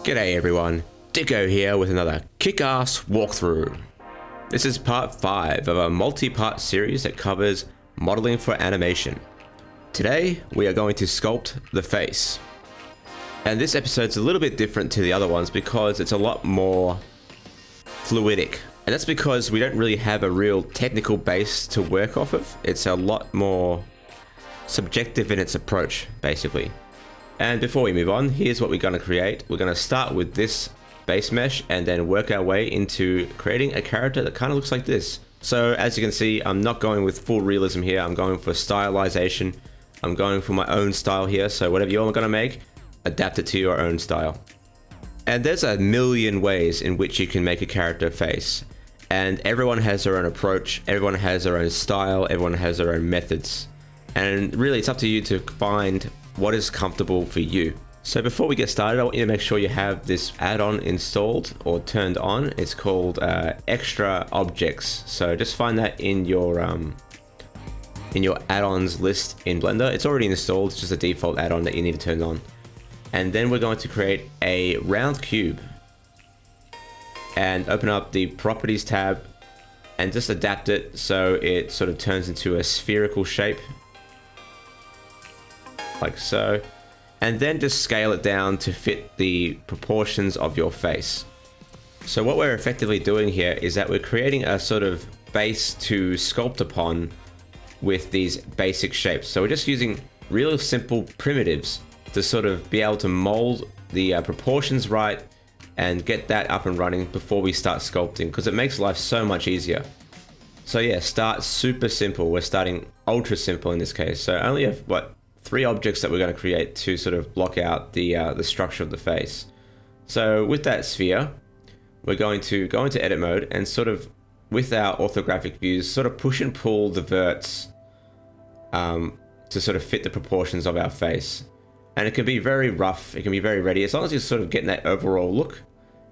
G'day everyone, Dikko here with another kick-ass walkthrough. This is part 5 of a multi-part series that covers modeling for animation. Today we are going to sculpt the face. And this episode's a little bit different to the other ones because it's a lot more fluidic. And that's because we don't really have a real technical base to work off of. It's a lot more subjective in its approach, basically. And before we move on, here's what we're going to create. We're going to start with this base mesh and then work our way into creating a character that kind of looks like this. So as you can see, I'm not going with full realism here. I'm going for stylization. I'm going for my own style here. So whatever you're going to make, adapt it to your own style. And there's a million ways in which you can make a character face. And everyone has their own approach. Everyone has their own style. Everyone has their own methods. And really, it's up to you to find what is comfortable for you. So before we get started, I want you to make sure you have this add-on installed or turned on. It's called Extra Objects. So just find that in your add-ons list in Blender. It's already installed. It's just a default add-on that you need to turn on. And then we're going to create a round cube and open up the Properties tab and just adapt it so it sort of turns into a spherical shape. Like so, and then just scale it down to fit the proportions of your face. So what we're effectively doing here is that we're creating a sort of base to sculpt upon with these basic shapes. So we're just using real simple primitives to sort of be able to mold the proportions right and get that up and running before we start sculpting, because it makes life so much easier. So yeah, start super simple. We're starting ultra simple in this case. So only have, what, 3 objects that we're going to create to sort of block out the structure of the face. So with that sphere, we're going to go into edit mode and sort of, with our orthographic views, sort of push and pull the verts to sort of fit the proportions of our face. And it can be very rough, it can be very ready, as long as you're sort of getting that overall look.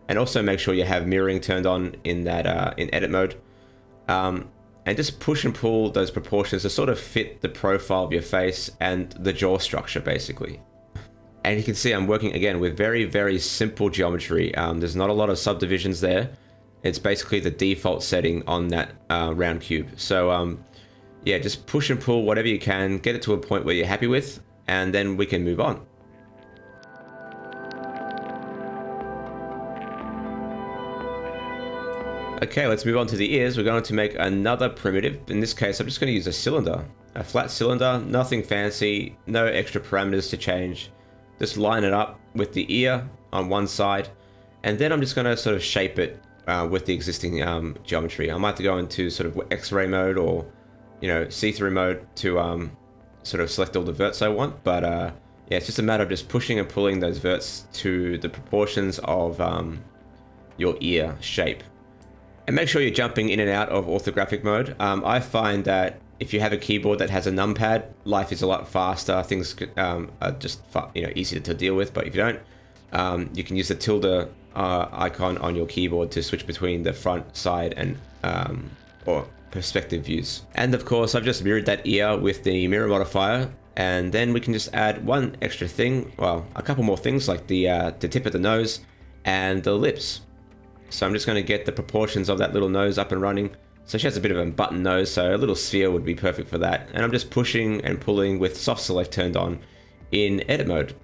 And also make sure you have mirroring turned on in that in edit mode. And just push and pull those proportions to sort of fit the profile of your face and the jaw structure, basically. And you can see I'm working again with very, very simple geometry. There's not a lot of subdivisions there. It's basically the default setting on that round cube. So yeah, just push and pull whatever you can, get it to a point where you're happy with, and then we can move on. Okay, let's move on to the ears. We're going to make another primitive. In this case, I'm just going to use a cylinder, a flat cylinder, nothing fancy, no extra parameters to change. Just line it up with the ear on one side, and then I'm just going to sort of shape it with the existing geometry. I might have to go into sort of X-ray mode or, you know, see-through mode to sort of select all the verts I want. But yeah, it's just a matter of just pushing and pulling those verts to the proportions of your ear shape. And make sure you're jumping in and out of orthographic mode. I find that if you have a keyboard that has a numpad, life is a lot faster. Things are just easier to deal with. But if you don't, you can use the tilde icon on your keyboard to switch between the front, side, and or perspective views. And of course, I've just mirrored that ear with the mirror modifier. And then we can just add one extra thing, well, a couple more things like the tip of the nose and the lips. So I'm just going to get the proportions of that little nose up and running. So she has a bit of a button nose, so a little sphere would be perfect for that. And I'm just pushing and pulling with soft select turned on in edit mode.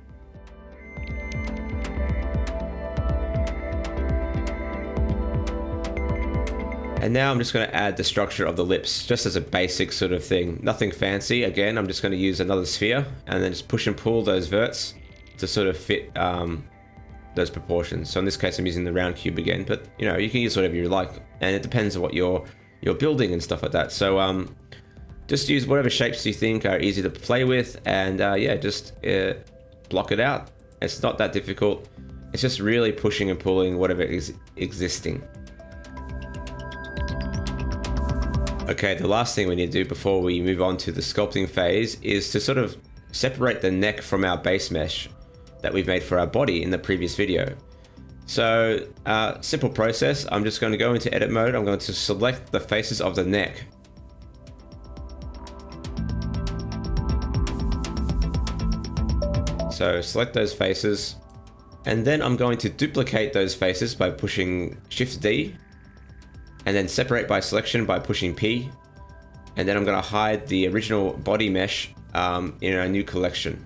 And now I'm just going to add the structure of the lips, just as a basic sort of thing. Nothing fancy. Again, I'm just going to use another sphere and then just push and pull those verts to sort of fit those proportions. So in this case, I'm using the round cube again, but you know, you can use whatever you like, and it depends on what you're building and stuff like that. So just use whatever shapes you think are easy to play with, and yeah, just block it out. It's not that difficult. It's just really pushing and pulling whatever is existing. Okay, the last thing we need to do before we move on to the sculpting phase is to sort of separate the neck from our base mesh that we've made for our body in the previous video. So simple process. I'm just going to go into edit mode. I'm going to select the faces of the neck. So select those faces And then I'm going to duplicate those faces by pushing Shift D, and then separate by selection by pushing P. And then I'm going to hide the original body mesh in a new collection.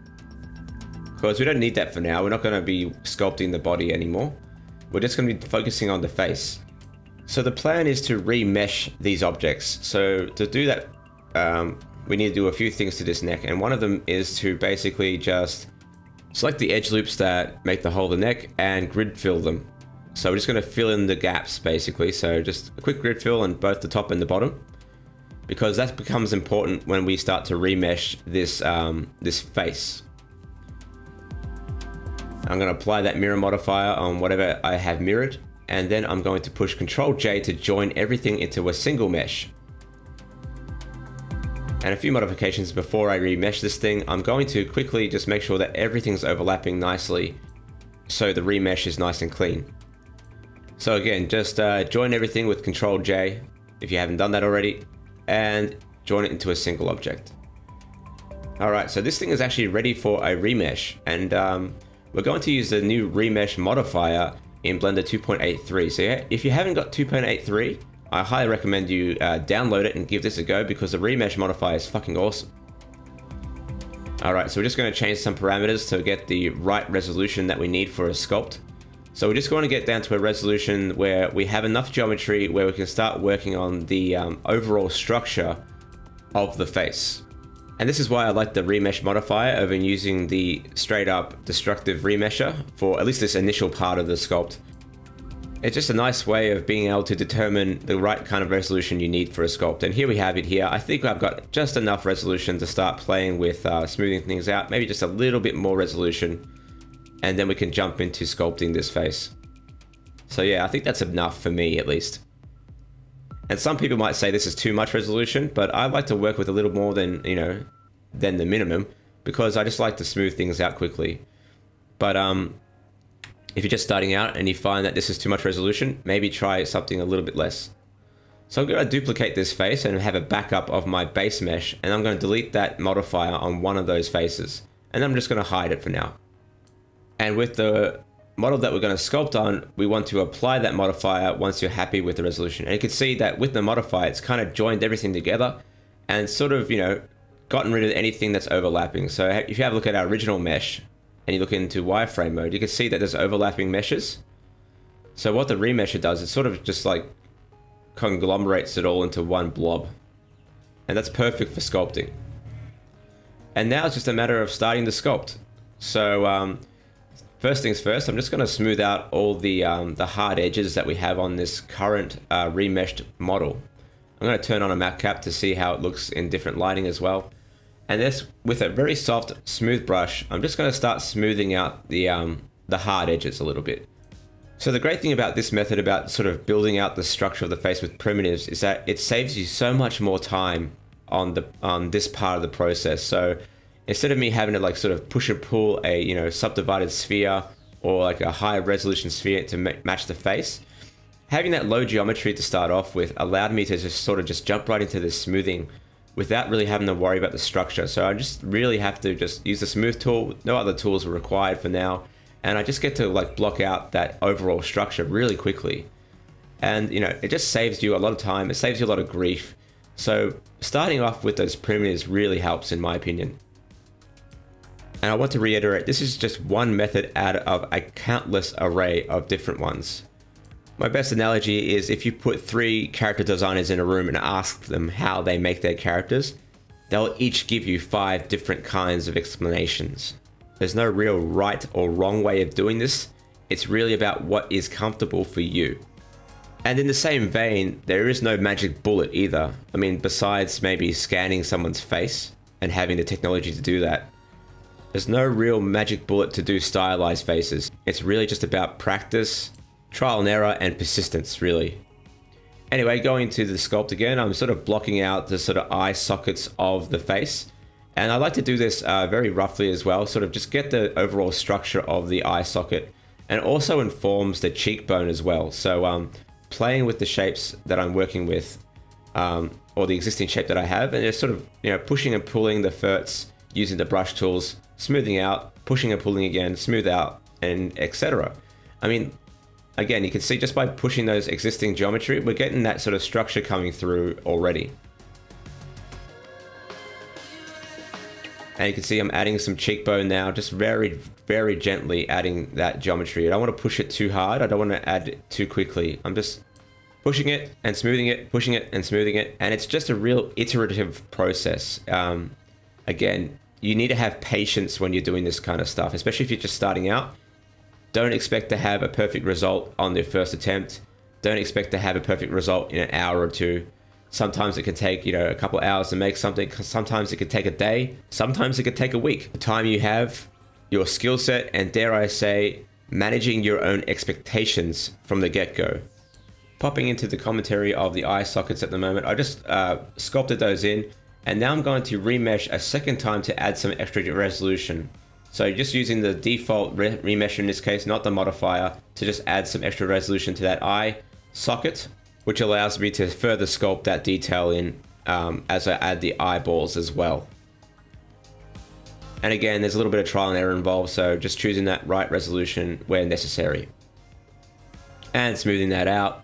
Because we don't need that for now. We're not going to be sculpting the body anymore. We're just going to be focusing on the face. So the plan is to remesh these objects. So to do that, we need to do a few things to this neck. And one of them is to basically just select the edge loops that make the whole of the neck and grid fill them. So we're just going to fill in the gaps basically. So just a quick grid fill on both the top and the bottom, because that becomes important when we start to remesh this, this face. I'm going to apply that mirror modifier on whatever I have mirrored, and then I'm going to push Ctrl J to join everything into a single mesh. And a few modifications before I remesh this thing. I'm going to quickly just make sure that everything's overlapping nicely so the remesh is nice and clean. So again, just join everything with Ctrl J if you haven't done that already, and join it into a single object. Alright, so this thing is actually ready for a remesh, and we're going to use the new remesh modifier in Blender 2.83. So yeah, if you haven't got 2.83, I highly recommend you download it and give this a go, because the remesh modifier is fucking awesome. Alright, so we're just going to change some parameters to get the right resolution that we need for a sculpt. So we're just going to get down to a resolution where we have enough geometry where we can start working on the overall structure of the face. And this is why I like the remesh modifier over using the straight up destructive remesher for at least this initial part of the sculpt. It's just a nice way of being able to determine the right kind of resolution you need for a sculpt. And here we have it here. I think I've got just enough resolution to start playing with smoothing things out, maybe just a little bit more resolution. And then we can jump into sculpting this face. So yeah, I think that's enough for me at least. And some people might say this is too much resolution, but I like to work with a little more than, you know, than the minimum, because I just like to smooth things out quickly. But if you're just starting out and you find that this is too much resolution, maybe try something a little bit less. So I'm going to duplicate this face and have a backup of my base mesh, and I'm going to delete that modifier on one of those faces, and I'm just going to hide it for now. And with the model that we're going to sculpt on, we want to apply that modifier once you're happy with the resolution. And you can see that with the modifier, it's kind of joined everything together and sort of, you know, gotten rid of anything that's overlapping. So if you have a look at our original mesh and you look into wireframe mode, you can see that there's overlapping meshes. So what the remesher does, it sort of just like conglomerates it all into one blob. And that's perfect for sculpting. And now it's just a matter of starting the sculpt. So first things first, I'm just going to smooth out all the hard edges that we have on this current remeshed model. I'm going to turn on a map cap to see how it looks in different lighting as well. And this, with a very soft, smooth brush, I'm just going to start smoothing out the hard edges a little bit. So the great thing about this method, about sort of building out the structure of the face with primitives, is that it saves you so much more time on this part of the process. So instead of me having to like sort of push and pull a, you know, subdivided sphere or like a high resolution sphere to match the face, having that low geometry to start off with allowed me to just sort of just jump right into this smoothing without really having to worry about the structure. So I just really have to just use the smooth tool. No other tools are required for now. And I just get to like block out that overall structure really quickly. And, you know, it just saves you a lot of time. It saves you a lot of grief. So starting off with those primitives really helps, in my opinion. And I want to reiterate, this is just one method out of a countless array of different ones. My best analogy is if you put 3 character designers in a room and ask them how they make their characters, they'll each give you 5 different kinds of explanations. There's no real right or wrong way of doing this. It's really about what is comfortable for you. And in the same vein, there is no magic bullet either. I mean, besides maybe scanning someone's face and having the technology to do that, there's no real magic bullet to do stylized faces. It's really just about practice, trial and error, and persistence, really. Anyway, going to the sculpt again, I'm sort of blocking out the sort of eye sockets of the face. And I like to do this very roughly as well, sort of just get the overall structure of the eye socket, and also informs the cheekbone as well. So playing with the shapes that I'm working with, or the existing shape that I have, and just sort of, you know, pushing and pulling the ferts using the brush tools, smoothing out, pushing and pulling again, smooth out, and etc. I mean, again, you can see just by pushing those existing geometry, we're getting that sort of structure coming through already. And you can see I'm adding some cheekbone now, just very, very gently adding that geometry. I don't want to push it too hard. I don't want to add it too quickly. I'm just pushing it and smoothing it, pushing it and smoothing it. And it's just a real iterative process. Again, you need to have patience when you're doing this kind of stuff, especially if you're just starting out. Don't expect to have a perfect result on the first attempt. Don't expect to have a perfect result in an hour or two. Sometimes it can take, a couple hours to make something. Sometimes it could take a day. Sometimes it could take a week. The time you have, your skill set, and dare I say, managing your own expectations from the get-go. Popping into the commentary of the eye sockets at the moment, I just sculpted those in, and now I'm going to remesh a second time to add some extra resolution. So just using the default remesh in this case, not the modifier, to just add some extra resolution to that eye socket, which allows me to further sculpt that detail in as I add the eyeballs as well. And again, there's a little bit of trial and error involved, so just choosing that right resolution where necessary. And smoothing that out.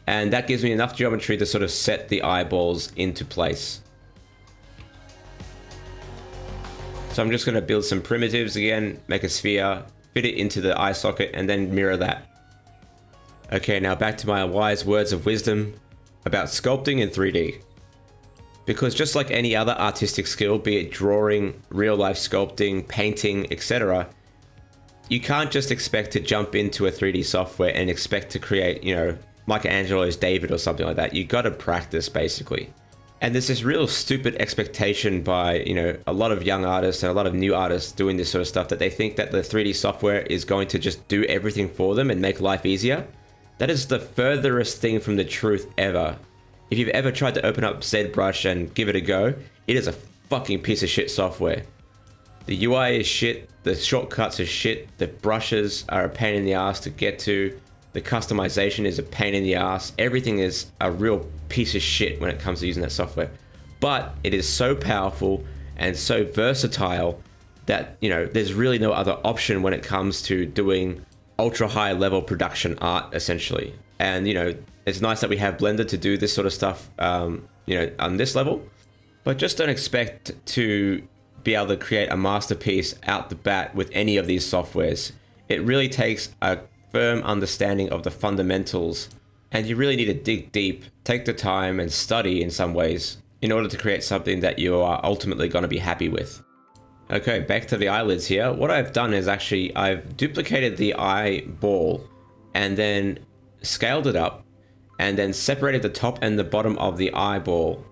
And that gives me enough geometry to sort of set the eyeballs into place. So I'm just going to build some primitives again, make a sphere, fit it into the eye socket, and then mirror that. Okay, now back to my wise words of wisdom about sculpting in 3D. Because just like any other artistic skill, be it drawing, real life sculpting, painting, etc., you can't just expect to jump into a 3D software and expect to create, Michelangelo's David or something like that. You got to practice basically. And there's this real stupid expectation by, a lot of young artists and a lot of new artists doing this sort of stuff, that they think that the 3D software is going to just do everything for them and make life easier. That is the furthest thing from the truth ever. If you've ever tried to open up ZBrush and give it a go, it is a fucking piece of shit software. The UI is shit, the shortcuts are shit, the brushes are a pain in the ass to get to, the customization is a pain in the ass, everything is a real piece of shit when it comes to using that software. But it is so powerful and so versatile that, there's really no other option when it comes to doing ultra high level production art essentially. And it's nice that we have Blender to do this sort of stuff on this level, but just don't expect to be able to create a masterpiece out the bat with any of these softwares. It really takes a firm understanding of the fundamentals, and you really need to dig deep, take the time and study in some ways in order to create something that you are ultimately going to be happy with. Okay, back to the eyelids here. What I've done is actually I've duplicated the eyeball and then scaled it up and then separated the top and the bottom of the eyeball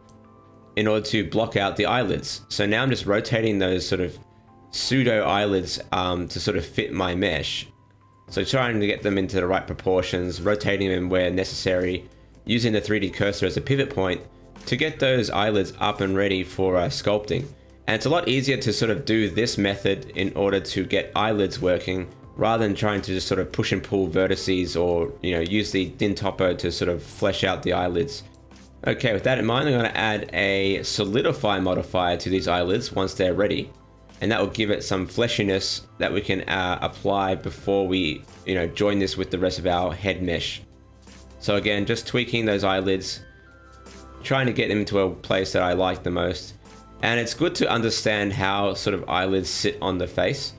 in order to block out the eyelids. So now I'm just rotating those sort of pseudo eyelids to sort of fit my mesh. So trying to get them into the right proportions, rotating them where necessary, using the 3D cursor as a pivot point to get those eyelids up and ready for sculpting. And it's a lot easier to sort of do this method in order to get eyelids working rather than trying to just sort of push and pull vertices or, use the din topper to sort of flesh out the eyelids. Okay, with that in mind, I'm going to add a solidify modifier to these eyelids once they're ready. And that will give it some fleshiness that we can apply before we, join this with the rest of our head mesh. So again, just tweaking those eyelids, trying to get them to a place that I like the most. And it's good to understand how sort of eyelids sit on the face.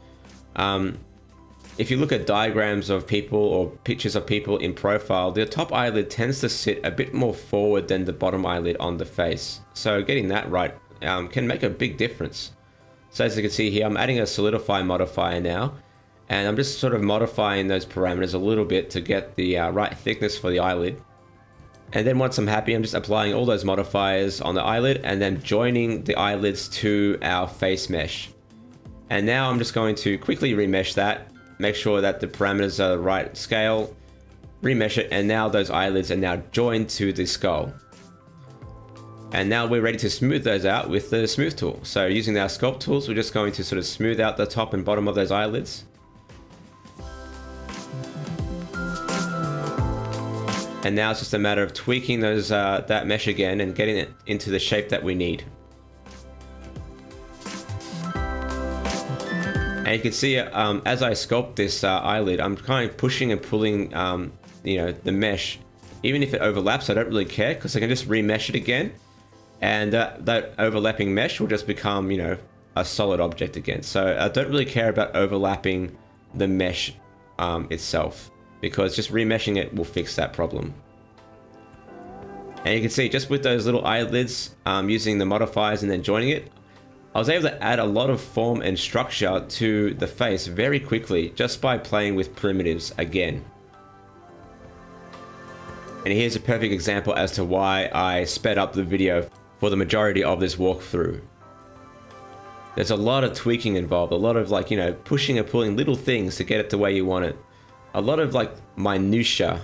If you look at diagrams of people or pictures of people in profile, the top eyelid tends to sit a bit more forward than the bottom eyelid on the face. So getting that right can make a big difference. So as you can see here, I'm adding a solidify modifier now, and I'm just sort of modifying those parameters a little bit to get the right thickness for the eyelid. And then once I'm happy, I'm just applying all those modifiers on the eyelid and then joining the eyelids to our face mesh. And now I'm just going to quickly remesh that, make sure that the parameters are the right scale, remesh it, and now those eyelids are now joined to the skull. And now we're ready to smooth those out with the smooth tool. So using our sculpt tools, we're just going to sort of smooth out the top and bottom of those eyelids. And now it's just a matter of tweaking those that mesh again and getting it into the shape that we need. And you can see as I sculpt this eyelid, I'm kind of pushing and pulling, you know, the mesh. Even if it overlaps, I don't really care because I can just remesh it again. And that overlapping mesh will just become, you know, a solid object again. So I don't really care about overlapping the mesh itself, because just remeshing it will fix that problem. And you can see just with those little eyelids, using the modifiers and then joining it, I was able to add a lot of form and structure to the face very quickly just by playing with primitives again. And here's a perfect example as to why I sped up the video for the majority of this walkthrough. There's a lot of tweaking involved, a lot of, like, you know, pushing and pulling little things to get it the way you want it. A lot of, like, minutia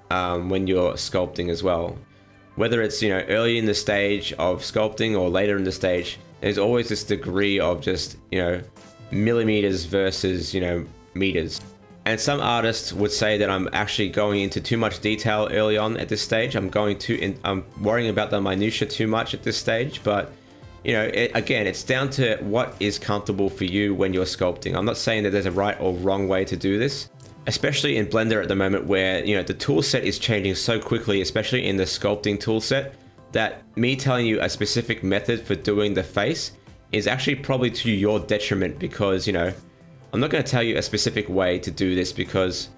when you're sculpting as well. Whether it's, you know, early in the stage of sculpting or later in the stage, there's always this degree of just, you know, millimeters versus, you know, meters. And some artists would say that I'm actually going into too much detail early on at this stage. I'm worrying about the minutia too much at this stage, but you know, again, it's down to what is comfortable for you when you're sculpting. I'm not saying that there's a right or wrong way to do this, especially in Blender at the moment where, you know, the tool set is changing so quickly, especially in the sculpting tool set, that me telling you a specific method for doing the face is actually probably to your detriment, because, you know, I'm not going to tell you a specific way to do this, because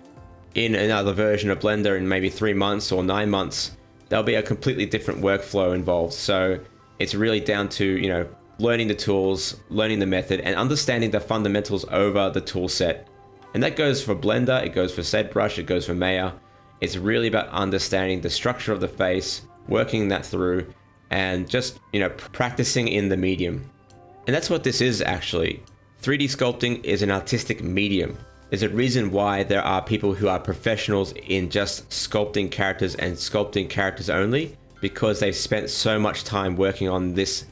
in another version of Blender in maybe 3 months or 9 months, there'll be a completely different workflow involved. So it's really down to, you know, learning the tools, learning the method, and understanding the fundamentals over the tool set. And that goes for Blender, it goes for ZBrush, it goes for Maya. It's really about understanding the structure of the face, working that through, and just, you know, practicing in the medium. And that's what this is actually. 3D sculpting is an artistic medium. There's a reason why there are people who are professionals in just sculpting characters and sculpting characters only, because they've spent so much time working on this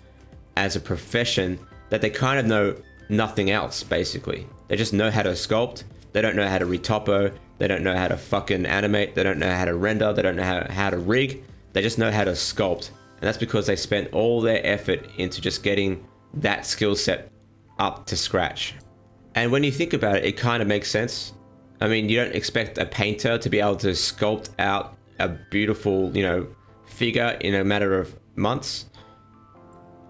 as a profession that they kind of know nothing else, basically. They just know how to sculpt, they don't know how to retopo, they don't know how to fucking animate, they don't know how to render, they don't know how to rig, they just know how to sculpt. And that's because they spent all their effort into just getting that skill set up to scratch. And when you think about it, it kind of makes sense. I mean, you don't expect a painter to be able to sculpt out a beautiful, you know, figure in a matter of months,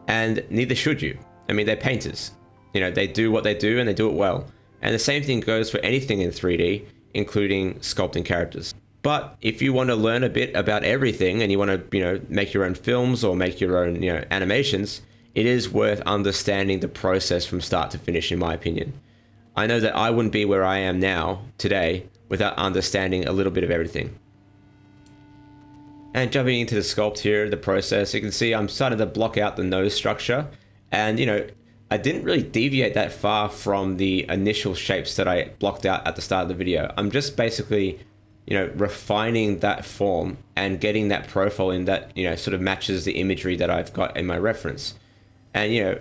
and neither should you. I mean, they're painters, you know, they do what they do and they do it well. And the same thing goes for anything in 3D, including sculpting characters. But if you want to learn a bit about everything and you want to, you know, make your own films or make your own, you know, animations, it is worth understanding the process from start to finish, in my opinion. I know that I wouldn't be where I am now today without understanding a little bit of everything. And jumping into the sculpt here, the process, you can see I'm starting to block out the nose structure. And, you know, I didn't really deviate that far from the initial shapes that I blocked out at the start of the video. I'm just basically, you know, refining that form and getting that profile in that, you know, sort of matches the imagery that I've got in my reference. And, you know,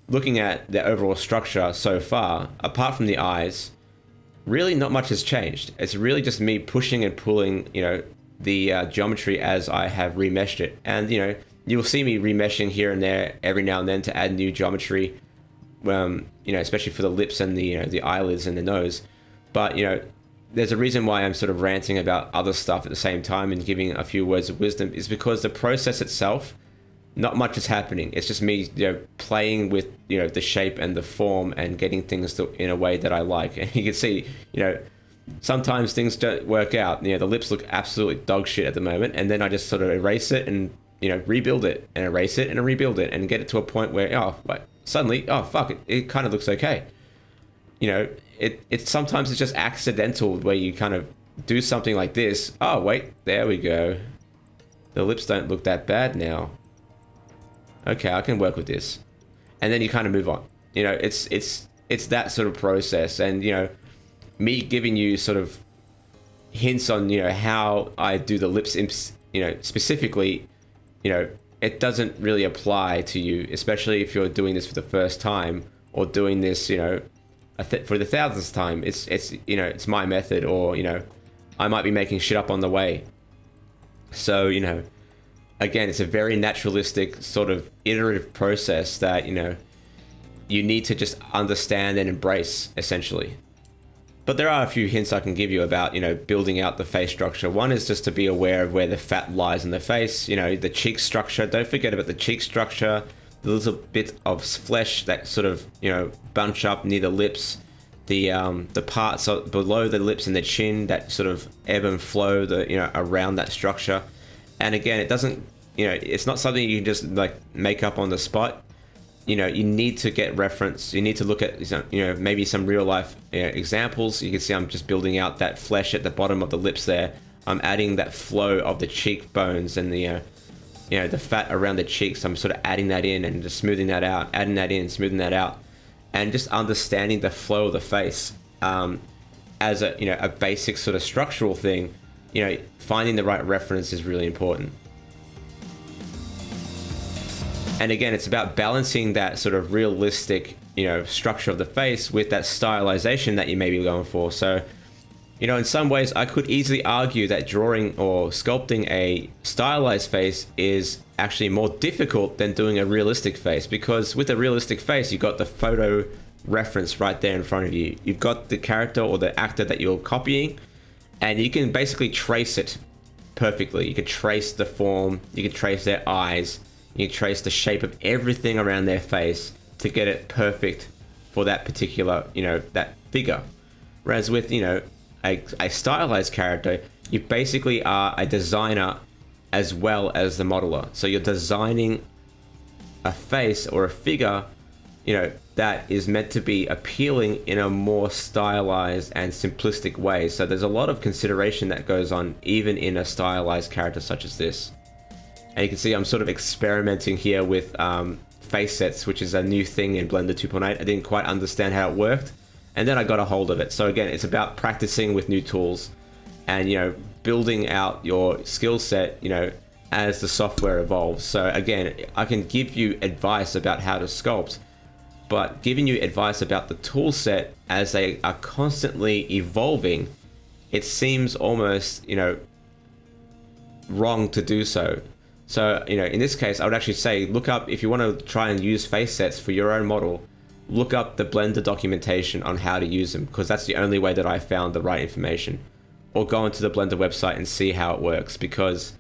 looking at the overall structure so far, apart from the eyes, really not much has changed. It's really just me pushing and pulling, you know, the geometry as I have remeshed it. And, you know, you'll see me remeshing here and there every now and then to add new geometry, you know, especially for the lips and the, you know, the eyelids and the nose. But, you know, there's a reason why I'm sort of ranting about other stuff at the same time and giving a few words of wisdom, is because the process itself, not much is happening. It's just me, you know, playing with, you know, the shape and the form and getting things in a way that I like. And you can see, you know, sometimes things don't work out. You know, the lips look absolutely dog shit at the moment, and then I just sort of erase it and, you know, rebuild it and erase it and rebuild it and get it to a point where, oh, like, suddenly, oh fuck, it kind of looks okay. You know, it sometimes it's just accidental where you kind of do something like this. Oh wait, there we go. The lips don't look that bad now. Okay, I can work with this, and then you kind of move on. You know, it's that sort of process, and, you know, me giving you sort of hints on, you know, how I do the lips, you know, specifically, you know, it doesn't really apply to you, especially if you're doing this for the first time or doing this, you know, for the 1000th time. It's you know, it's my method, or, you know, I might be making shit up on the way. So, you know, again, it's a very naturalistic sort of iterative process that, you know, you need to just understand and embrace, essentially. But there are a few hints I can give you about, you know, building out the face structure. One is just to be aware of where the fat lies in the face, you know, the cheek structure. Don't forget about the cheek structure, the little bit of flesh that sort of, you know, bunch up near the lips, the parts below the lips and the chin that sort of ebb and flow, you know, around that structure. And again, it doesn't, you know, it's not something you can just like make up on the spot. You know, you need to get reference. You need to look at, you know, maybe some real life examples. You can see I'm just building out that flesh at the bottom of the lips there. I'm adding that flow of the cheekbones and the, you know, the fat around the cheeks. I'm sort of adding that in and just smoothing that out, adding that in, smoothing that out, and just understanding the flow of the face as a, you know, a basic sort of structural thing. You know, finding the right reference is really important. And again, it's about balancing that sort of realistic, you know, structure of the face with that stylization that you may be going for. So, you know, in some ways, I could easily argue that drawing or sculpting a stylized face is actually more difficult than doing a realistic face, because with a realistic face, you've got the photo reference right there in front of you. You've got the character or the actor that you're copying, and you can basically trace it perfectly. You can trace the form, you can trace their eyes, you trace the shape of everything around their face to get it perfect for that particular, you know, that figure. Whereas with, you know, a stylized character, you basically are a designer as well as the modeler. So you're designing a face or a figure, you know, that is meant to be appealing in a more stylized and simplistic way. So there's a lot of consideration that goes on even in a stylized character such as this. And you can see I'm sort of experimenting here with face sets, which is a new thing in Blender 2.8. I didn't quite understand how it worked, and then I got a hold of it. So again, it's about practicing with new tools and, you know, building out your skill set, you know, as the software evolves. So again, I can give you advice about how to sculpt, but giving you advice about the tool set as they are constantly evolving, it seems almost, you know, wrong to do so. So, you know, in this case, I would actually say, look up, if you want to try and use face sets for your own model, look up the Blender documentation on how to use them, because that's the only way that I found the right information. Or go onto the Blender website and see how it works, because,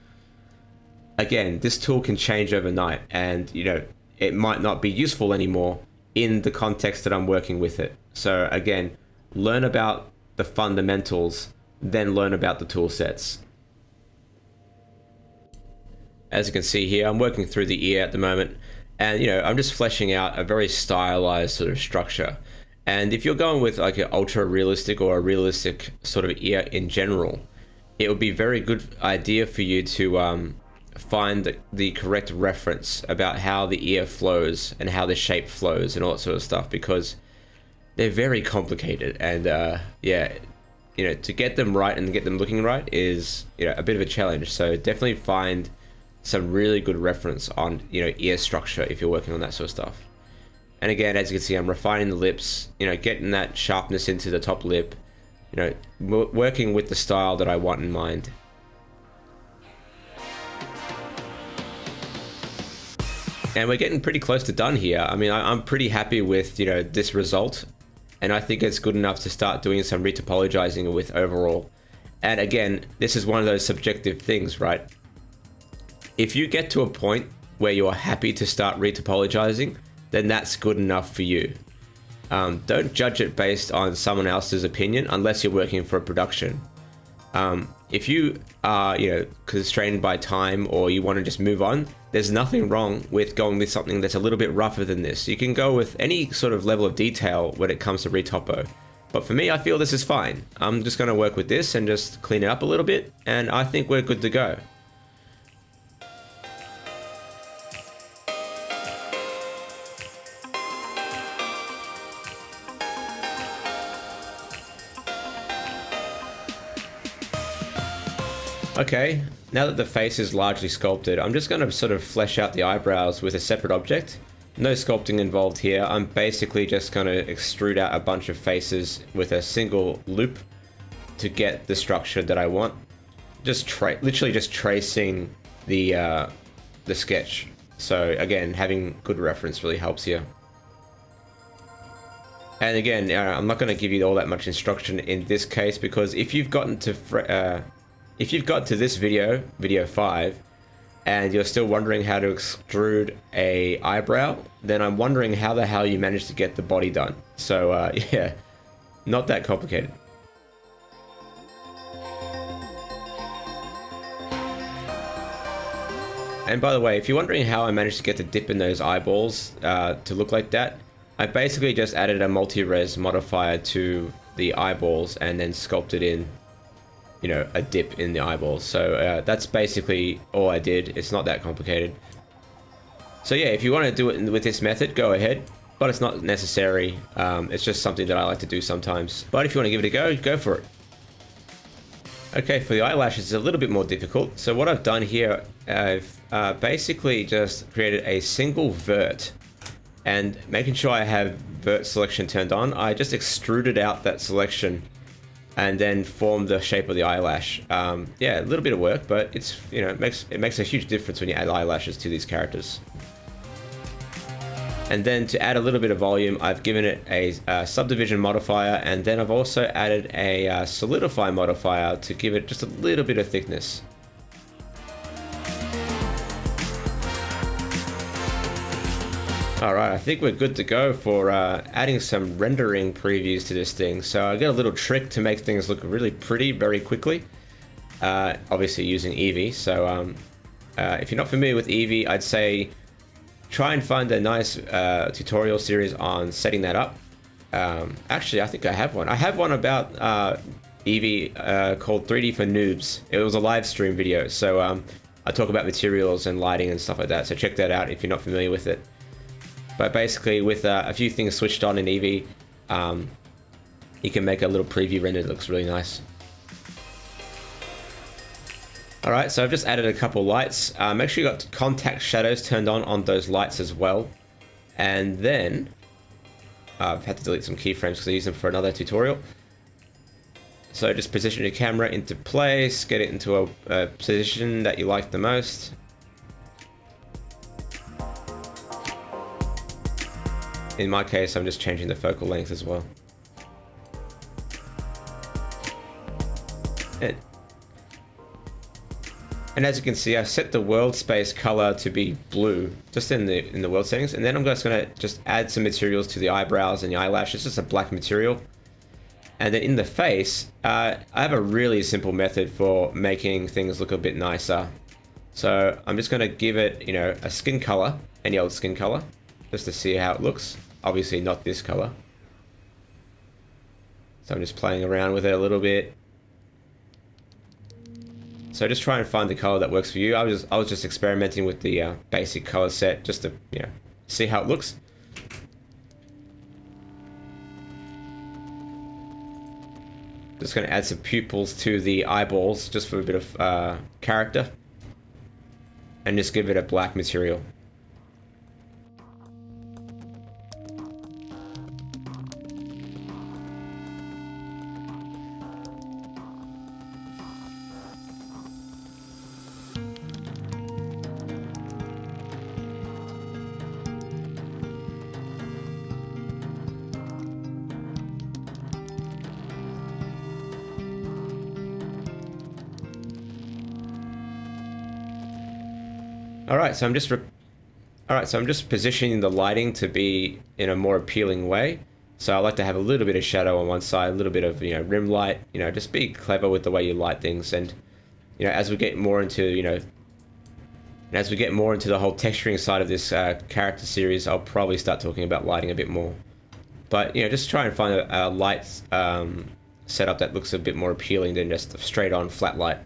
again, this tool can change overnight, and, you know, it might not be useful anymore in the context that I'm working with it. So, again, learn about the fundamentals, then learn about the tool sets. As you can see here, I'm working through the ear at the moment, and, you know, I'm just fleshing out a very stylized sort of structure. And if you're going with like an ultra realistic or a realistic sort of ear in general, it would be a very good idea for you to find the correct reference about how the ear flows and how the shape flows and all that sort of stuff, because they're very complicated. And yeah, you know, to get them right and get them looking right is, you know, a bit of a challenge. So definitely find some really good reference on, you know, ear structure if you're working on that sort of stuff. And again, as you can see, I'm refining the lips, you know, getting that sharpness into the top lip, you know, working with the style that I want in mind. And we're getting pretty close to done here. I mean, I'm pretty happy with, you know, this result, and I think it's good enough to start doing some retopologizing with overall. And again, this is one of those subjective things, right? If you get to a point where you are happy to start retopologizing, then that's good enough for you. Don't judge it based on someone else's opinion unless you're working for a production. If you are, you know, constrained by time or you want to just move on, there's nothing wrong with going with something that's a little bit rougher than this. You can go with any sort of level of detail when it comes to retopo. But for me, I feel this is fine. I'm just going to work with this and just clean it up a little bit, and I think we're good to go. Okay, now that the face is largely sculpted, I'm just going to sort of flesh out the eyebrows with a separate object. No sculpting involved here. I'm basically just going to extrude out a bunch of faces with a single loop to get the structure that I want. Just literally just tracing the sketch. So again, having good reference really helps here. And again, I'm not going to give you all that much instruction in this case, because if you've gotten to this video 5, and you're still wondering how to extrude a eyebrow, then I'm wondering how the hell you managed to get the body done. So yeah, not that complicated. And by the way, if you're wondering how I managed to get the dip in those eyeballs to look like that, I basically just added a multi-res modifier to the eyeballs and then sculpted in, you know, a dip in the eyeballs. So that's basically all I did. It's not that complicated. So yeah, if you want to do it with this method, go ahead, but it's not necessary. It's just something that I like to do sometimes. But if you want to give it a go, go for it. Okay, for the eyelashes, it's a little bit more difficult. So what I've done here, I've basically just created a single vert, and making sure I have vert selection turned on, I just extruded out that selection and then formed the shape of the eyelash. Yeah, a little bit of work, but it's, you know, it makes a huge difference when you add eyelashes to these characters. And then to add a little bit of volume, I've given it a subdivision modifier, and then I've also added a solidify modifier to give it just a little bit of thickness. Alright, I think we're good to go for adding some rendering previews to this thing. So I got a little trick to make things look really pretty very quickly. Obviously using Eevee. So if you're not familiar with Eevee, I'd say try and find a nice tutorial series on setting that up. Actually, I think I have one. I have one about Eevee called 3D for Noobs. It was a live stream video. So I talk about materials and lighting and stuff like that. So check that out if you're not familiar with it. But basically, with a few things switched on in Eevee, you can make a little preview render that looks really nice. Alright, so I've just added a couple lights. Make sure you got contact shadows turned on those lights as well. And then, I've had to delete some keyframes because I use them for another tutorial. So just position your camera into place, get it into a position that you like the most. In my case, I'm just changing the focal length as well. And as you can see, I set the world space color to be blue, just in the world settings. And then I'm just gonna add some materials to the eyebrows and the eyelashes, just a black material. And then in the face, I have a really simple method for making things look a bit nicer. So I'm just gonna give it, you know, a skin color, any old skin color, just to see how it looks. Obviously not this color. So I'm just playing around with it a little bit. So just try and find the color that works for you. I was just experimenting with the basic color set just to, you know, see how it looks. Just going to add some pupils to the eyeballs just for a bit of character. And just give it a black material. Alright, so I'm just positioning the lighting to be in a more appealing way. So I like to have a little bit of shadow on one side, a little bit of, you know, rim light, you know, just be clever with the way you light things. And, you know, as we get more into, you know, as we get more into the whole texturing side of this character series, I'll probably start talking about lighting a bit more. But, you know, just try and find a light setup that looks a bit more appealing than just a straight on flat light.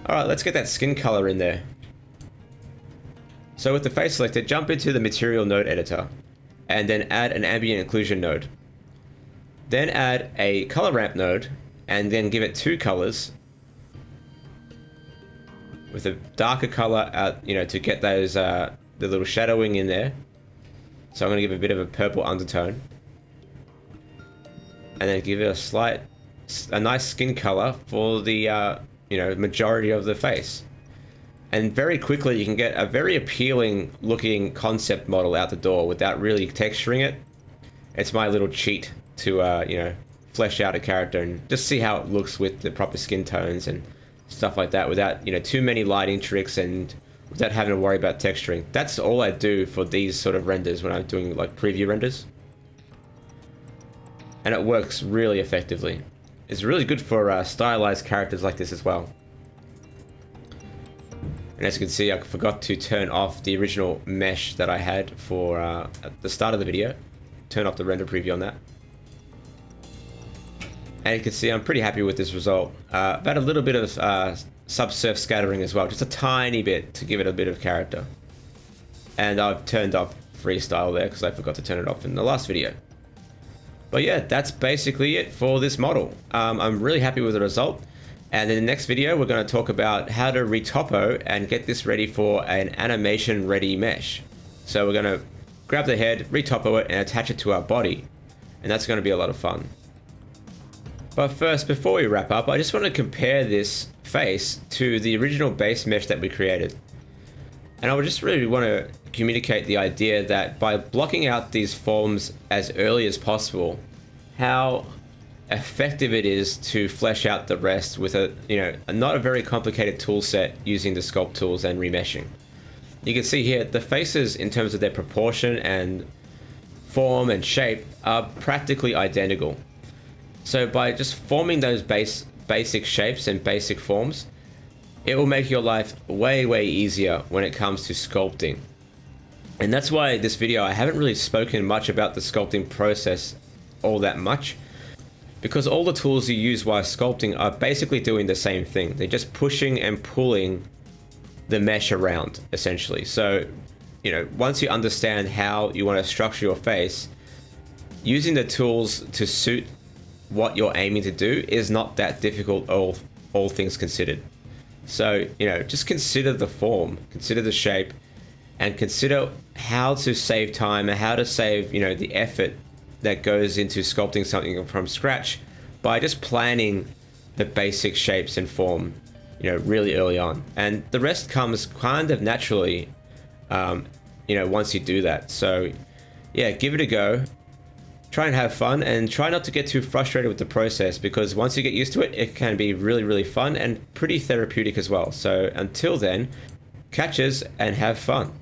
Alright, let's get that skin color in there. So with the face selected, jump into the material node editor and then add an ambient occlusion node. Then add a color ramp node and then give it 2 colors. with a darker color, you know, to get those the little shadowing in there. So I'm going to give it a bit of a purple undertone, and then give it a nice skin color for the you know, majority of the face. And very quickly you can get a very appealing looking concept model out the door without really texturing it. It's my little cheat to you know, flesh out a character and just see how it looks with the proper skin tones and stuff like that, without, you know, too many lighting tricks and without having to worry about texturing. That's all I do for these sort of renders when I'm doing like preview renders, and it works really effectively. It's really good for stylized characters like this as well. And as you can see, I forgot to turn off the original mesh that I had for at the start of the video. Turn off the render preview on that. And you can see I'm pretty happy with this result. About a little bit of subsurf scattering as well, just a tiny bit to give it a bit of character. And I've turned off freestyle there because I forgot to turn it off in the last video. But yeah, that's basically it for this model. I'm really happy with the result. And in the next video, we're going to talk about how to retopo and get this ready for an animation ready mesh. So we're going to grab the head, retopo it, and attach it to our body. And that's going to be a lot of fun. But first, before we wrap up, I just want to compare this face to the original base mesh that we created. And I would just really want to communicate the idea that by blocking out these forms as early as possible, how effective it is to flesh out the rest with a, you know, not a very complicated tool set using the sculpt tools and remeshing. You can see here the faces in terms of their proportion and form and shape are practically identical. So by just forming those basic shapes and basic forms, it will make your life way easier when it comes to sculpting. And that's why this video, I haven't really spoken much about the sculpting process all that much, because all the tools you use while sculpting are basically doing the same thing. They're just pushing and pulling the mesh around, essentially. So, you know, once you understand how you want to structure your face, using the tools to suit what you're aiming to do is not that difficult, all things considered. So, you know, just consider the form, consider the shape, and consider how to save time and how to save, you know, the effort that goes into sculpting something from scratch by just planning the basic shapes and form, you know, really early on. And the rest comes kind of naturally, you know, once you do that. So yeah, give it a go. Try and have fun, and try not to get too frustrated with the process, because once you get used to it, it can be really fun and pretty therapeutic as well. So until then, catches and have fun.